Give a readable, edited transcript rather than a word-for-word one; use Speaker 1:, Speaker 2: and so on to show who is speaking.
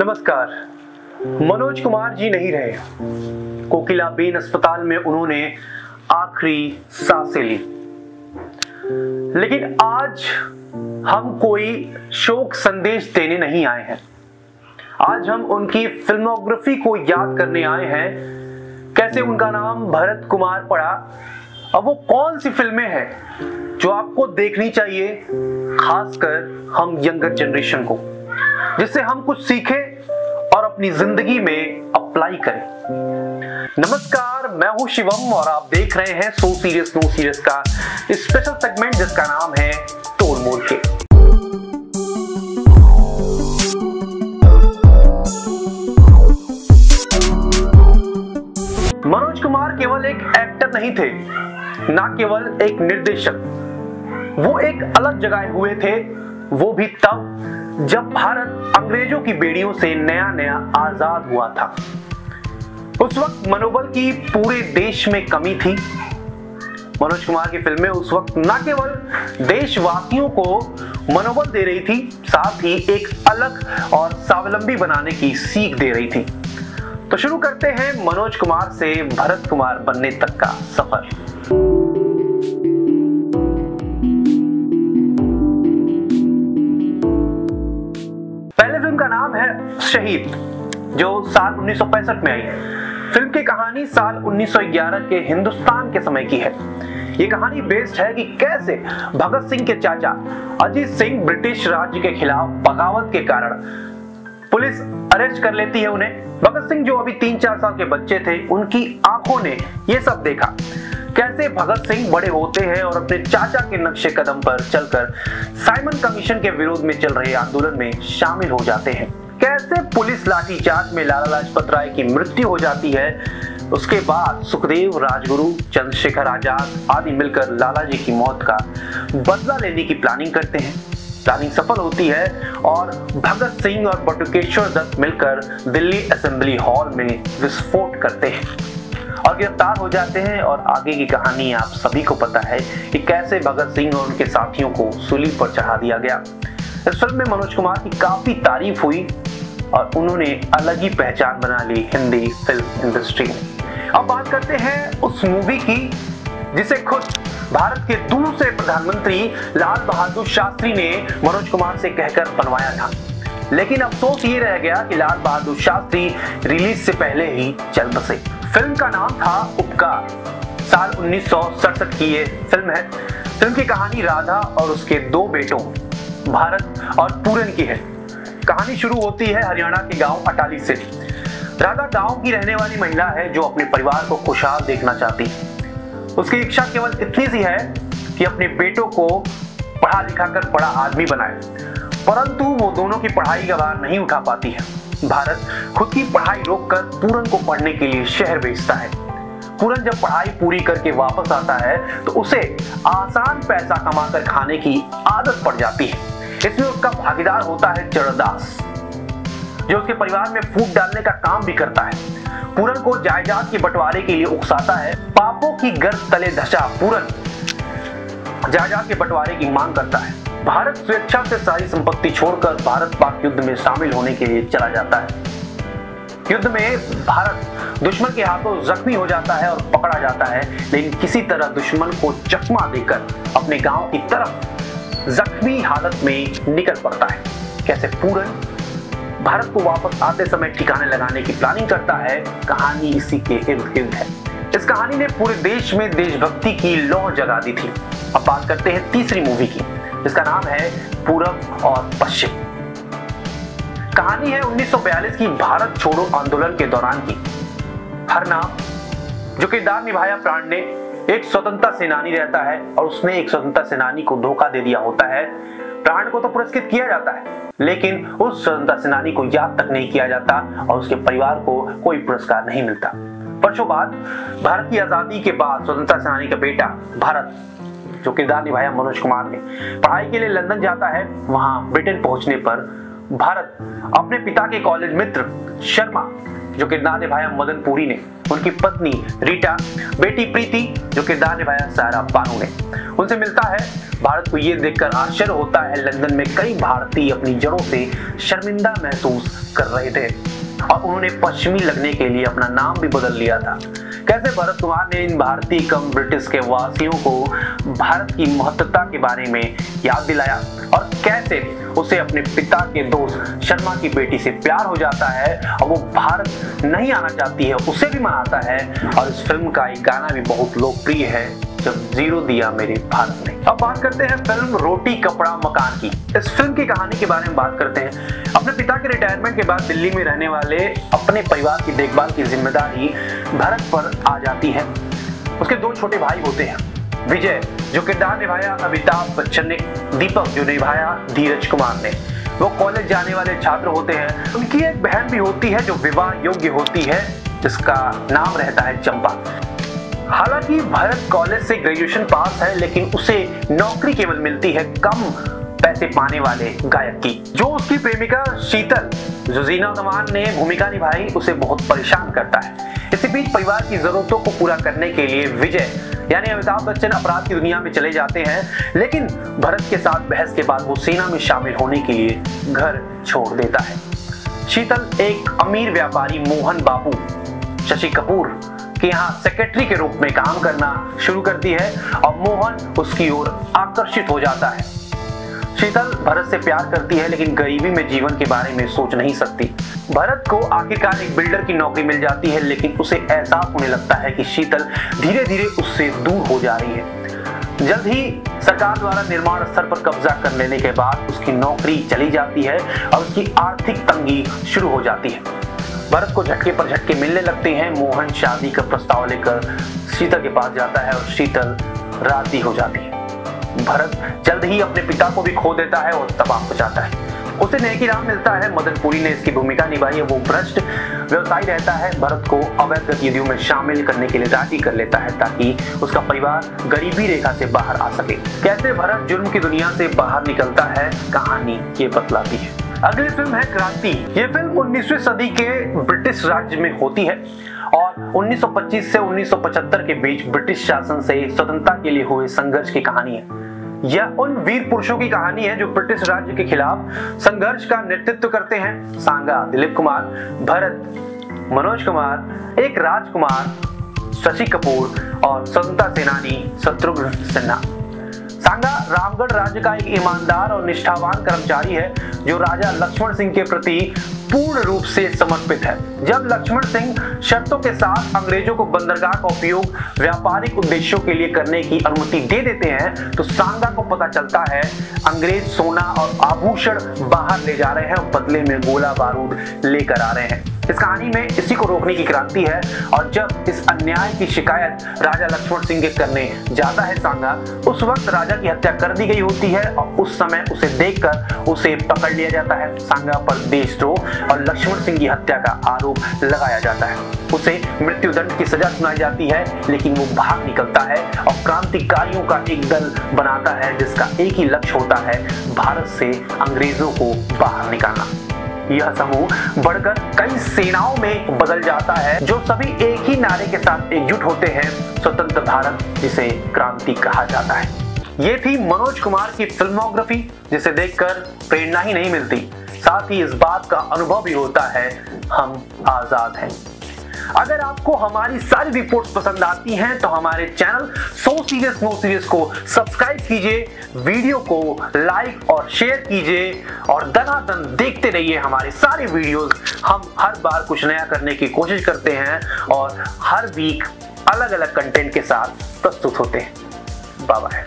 Speaker 1: नमस्कार। मनोज कुमार जी नहीं रहे। कोकिलाबेन अस्पताल में उन्होंने आखिरी सांसें ली। लेकिन आज हम कोई शोक संदेश देने नहीं आए हैं। आज हम उनकी फिल्मोग्राफी को याद करने आए हैं। कैसे उनका नाम भरत कुमार पड़ा और वो कौन सी फिल्में हैं जो आपको देखनी चाहिए, खासकर हम यंगर जनरेशन को, जिससे हम कुछ सीखें और अपनी जिंदगी में अप्लाई करें। नमस्कार, मैं हूं शिवम और आप देख रहे हैं सो सीरियस नो सीरियस का स्पेशल सेगमेंट जिसका नाम है तोड़ मोड़ के। मनोज कुमार केवल एक एक्टर नहीं थे, ना केवल एक निर्देशक। वो एक अलग जगह हुए थे, वो भी तब जब भारत अंग्रेजों की बेड़ियों से नया नया आजाद हुआ था। उस वक्त मनोबल की पूरे देश में कमी थी। मनोज कुमार की फिल्में उस वक्त न केवल देशवासियों को मनोबल दे रही थी, साथ ही एक अलग और स्वावलंबी बनाने की सीख दे रही थी। तो शुरू करते हैं मनोज कुमार से भरत कुमार बनने तक का सफर। पहले फिल्म का नाम है शहीद, जो साल 1965 में आई। फिल्म की कहानी साल 1911 के हिंदुस्तान के समय की है। ये कहानी बेस्ड है कि कैसे भगत सिंह के चाचा अजीत सिंह ब्रिटिश राज्य के खिलाफ बगावत के कारण पुलिस अरेस्ट कर लेती है उन्हें। भगत सिंह जो अभी 3-4 साल के बच्चे थे, उनकी आंखों ने ये सब देखा, कैसे भगत सिंह बड़े होते हैं और अपने चाचा के नक्शे कदम पर चलकर साइमन कमीशन के विरोध में चल रहे आंदोलन में शामिल हो जाते हैं। कैसे पुलिस लाठीचार्ज में लाला लाजपत राय की मृत्यु हो जाती है। उसके बाद सुखदेव, राजगुरु, चंद्रशेखर आजाद आदि मिलकर लाला जी की मौत का बदला लेने की प्लानिंग करते हैं। प्लानिंग सफल होती है और भगत सिंह और बटुकेश्वर दत्त मिलकर दिल्ली असेंबली हॉल में विस्फोट करते हैं और गिरफ्तार हो जाते हैं। और आगे की कहानी आप सभी को पता है कि कैसे भगत सिंह और उनके साथियों को सूली पर चढ़ा दिया गया। इस फिल्म में मनोज कुमार की काफी तारीफ हुई और उन्होंने अलग ही पहचान बना ली हिंदी फिल्म इंडस्ट्री में। अब बात करते हैं उस मूवी की जिसे खुद भारत के दूसरे प्रधानमंत्री लाल बहादुर शास्त्री ने मनोज कुमार से कहकर बनवाया था। लेकिन अफसोस ये रह गया कि लाल बहादुर शास्त्री रिलीज से पहले ही चल बसे। फिल्म का नाम था उपकार। साल 1967 की ये फिल्म है। फिल्म की कहानी राधा और उसके 2 बेटों भारत और पूरन की है। कहानी शुरू होती है हरियाणा के गांव अटाली से। राधा गांव की रहने वाली महिला है जो अपने परिवार को खुशहाल देखना चाहती है। उसकी इच्छा केवल इतनी सी है कि अपने बेटों को पढ़ा लिखा कर बड़ा आदमी बनाए, परंतु वो दोनों की पढ़ाई का भार नहीं उठा पाती है। भारत खुद की पढ़ाई रोककर पूरन को पढ़ने के लिए शहर भेजता है। पूरन जब पढ़ाई पूरी करके वापस आता है तो उसे आसान पैसा कमाकर खाने की आदत पड़ जाती है। इसमें उसका भागीदार होता है चरणदास, जो उसके परिवार में फूट डालने का काम भी करता है। पूरन को जायदाद के बंटवारे के लिए उकसाता है। पापों की गर्द तले धंसा पूरन जायदाद के बंटवारे की मांग करता है। भारत स्वेच्छा से सारी संपत्ति छोड़कर भारत पाक युद्ध में शामिल होने के लिए चला जाता है। युद्ध में भारत दुश्मन के हाथों जख्मी हो जाता है और पकड़ा जाता है, लेकिन किसी तरह दुश्मन को चकमा देकर अपने गांव की तरफ जख्मी हालत में निकल पड़ता है। कैसे पूरन भारत को वापस आते समय ठिकाने लगाने की प्लानिंग करता है। कहानी इसी के इर्द गिर्द है। इस कहानी ने पूरे देश में देशभक्ति की लौ जगा दी थी। अब बात करते हैं तीसरी मूवी की, जिसका नाम है पूरब और पश्चिम। कहानी है 1942 की भारत छोड़ो आंदोलन के दौरान की। हरना, जो किरदार निभाया प्राण ने, एक स्वतंत्रता सेनानी रहता है और उसने एक स्वतंत्रता सेनानी को धोखा दे दिया होता है। प्राण को तो पुरस्कृत किया जाता है, लेकिन उस स्वतंत्रता सेनानी को याद तक नहीं किया जाता और उसके परिवार को कोई पुरस्कार नहीं मिलता। वर्षों बाद भारत की आजादी के बाद स्वतंत्रता सेनानी का बेटा भारत, जो किरदार निभाया मनोज कुमार ने, पढ़ाई के लिए लंदन जाता है। वहां ब्रिटेन पहुंचने पर भारत अपने पिता के कॉलेज मित्र शर्मा जो किरदार निभाया मदन पुरी ने, उनकी पत्नी रीटा, बेटी प्रीति जो किरदार निभाया सारा बानू ने। उनसे मिलता है। भारत को ये देखकर आश्चर्य होता है, लंदन में कई भारतीय अपनी जड़ों से शर्मिंदा महसूस कर रहे थे और उन्होंने पश्चिमी लगने के लिए अपना नाम भी बदल लिया था। कैसे भरत कुमार ने इन भारतीय कम ब्रिटिश के वासियों को भारत की महत्वता के बारे में याद दिलाया और कैसे उसे अपने पिता के दोस्त शर्मा की बेटी से प्यार हो जाता है और वो भारत नहीं आना चाहती है, उसे भी मनाता है। और इस फिल्म का एक गाना भी बहुत लोकप्रिय है, जब जीरो दिया मेरे भारत ने। अब बात करते हैं फिल्म रोटी कपड़ा मकान की। इस फिल्म की कहानी के बारे में बात करते हैं। अपने पिता के रिटायरमेंट के बाद दिल्ली में रहने वाले अपने परिवार की देखभाल की जिम्मेदारी भरत पर आ जाती है। उसके दो छोटे भाई होते हैं, विजय जो किरदार निभाया अमिताभ बच्चन ने, दीपक जो निभाया धीरज कुमार ने। वो कॉलेज जाने वाले छात्र होते हैं। उनकी एक बहन भी होती है जो विवाह योग्य होती है, जिसका नाम रहता है चंपा। हालांकि भरत कॉलेज से ग्रेजुएशन पास है, लेकिन उसे नौकरी केवल मिलती है कम पैसे पाने वाले गायक की। जो उसकी प्रेमिका शीतल जो ज़ीना कमान ने भूमिका निभाई, उसे बहुत परेशान करता है। इसी बीच परिवार की जरूरतों को पूरा करने के लिए विजय यानी अमिताभ बच्चन अपराध की दुनिया में चले जाते हैं, लेकिन भरत के साथ बहस के बाद वो सेना में शामिल होने के लिए घर छोड़ देता है। शीतल एक अमीर व्यापारी मोहन बाबू शशि कपूर के यहाँ सेक्रेटरी के रूप में काम करना शुरू करती है और मोहन उसकी ओर आकर्षित हो जाता है। शीतल भरत से प्यार करती है, लेकिन गरीबी में जीवन के बारे में सोच नहीं सकती। भरत को आखिरकार एक बिल्डर की नौकरी मिल जाती है, लेकिन उसे एहसास होने लगता है कि शीतल धीरे धीरे उससे दूर हो जा रही है। जल्द ही सरकार द्वारा निर्माण स्थल पर कब्जा कर लेने के बाद उसकी नौकरी चली जाती है और उसकी आर्थिक तंगी शुरू हो जाती है। भरत को झटके पर झटके मिलने लगते हैं। मोहन शादी का प्रस्ताव लेकर शीतल के पास जाता है और शीतल राजी हो जाती है। भरत जल्द ही अपने पिता को भी खो देता है और तबाह हो जाता है। उसे नेकी राम मिलता है। मदन पुरी ने इसकी भूमिका निभाई है। वो भ्रष्ट व्यवसायी रहता है। भरत को अवैध गतिविधियों में शामिल करने के लिए राजी कर लेता है ताकि उसका परिवार गरीबी रेखा से बाहर आ सके। कैसे भरत जुर्म की दुनिया से बाहर निकलता है, कहानी ये बतलाती है। अगली फिल्म है क्रांति। ये फिल्म 19वीं सदी के ब्रिटिश राज्य में होती है और 1925 से 1975 के बीच ब्रिटिश शासन से स्वतंत्रता के लिए हुए संघर्ष की कहानी है। यह उन वीर पुरुषों की कहानी है जो ब्रिटिश राज्य के खिलाफ संघर्ष का नेतृत्व करते हैं। सांगा दिलीप कुमार, भरत मनोज कुमार, एक राजकुमार शशि कपूर और स्वतंत्रता सेनानी शत्रुघ्न सिन्हा। सांगा रामगढ़ राज्य का एक ईमानदार और निष्ठावान कर्मचारी है जो राजा लक्ष्मण सिंह के प्रति पूर्ण रूप से समर्पित है। जब लक्ष्मण सिंह शर्तों के साथ अंग्रेजों को बंदरगाह का उपयोग व्यापारिक उद्देश्यों के लिए करने की अनुमति दे देते हैं, तो सांगा को पता चलता है अंग्रेज सोना और आभूषण बाहर ले जा रहे हैं और बदले में गोला बारूद लेकर आ रहे हैं। इस कहानी में इसी को रोकने की क्रांति है और जब इस अन्याय की शिकायत राजा लक्ष्मण सिंह के करने जाता है सांगा, उस वक्त राजा की हत्या कर दी गई होती है और उस समय उसे देखकर उसे पकड़ लिया जाता है। सांगा पर देशद्रोह और लक्ष्मण सिंह की हत्या का आरोप लगाया जाता है। उसे मृत्युदंड की सजा सुनाई जाती है, लेकिन वो भाग निकलता है और क्रांतिकारियों का एक दल बनाता है जिसका एक ही लक्ष्य होता है, भारत से अंग्रेजों को बाहर निकालना। यह समूह बढ़कर कई सेनाओं में बदल जाता है जो सभी एक ही नारे के साथ एकजुट होते हैं, स्वतंत्र भारत, जिसे क्रांति कहा जाता है। ये थी मनोज कुमार की फिल्मोग्राफी, जिसे देखकर प्रेरणा ही नहीं मिलती, साथ ही इस बात का अनुभव भी होता है हम आजाद हैं। अगर आपको हमारी सारी रिपोर्ट्स पसंद आती हैं तो हमारे channel so serious no serious को सब्सक्राइब कीजिए, वीडियो को लाइक और शेयर कीजिए और दनादन देखते रहिए हमारे सारे वीडियोस। हम हर बार कुछ नया करने की कोशिश करते हैं और हर वीक अलग अलग कंटेंट के साथ प्रस्तुत होते हैं। Bye bye.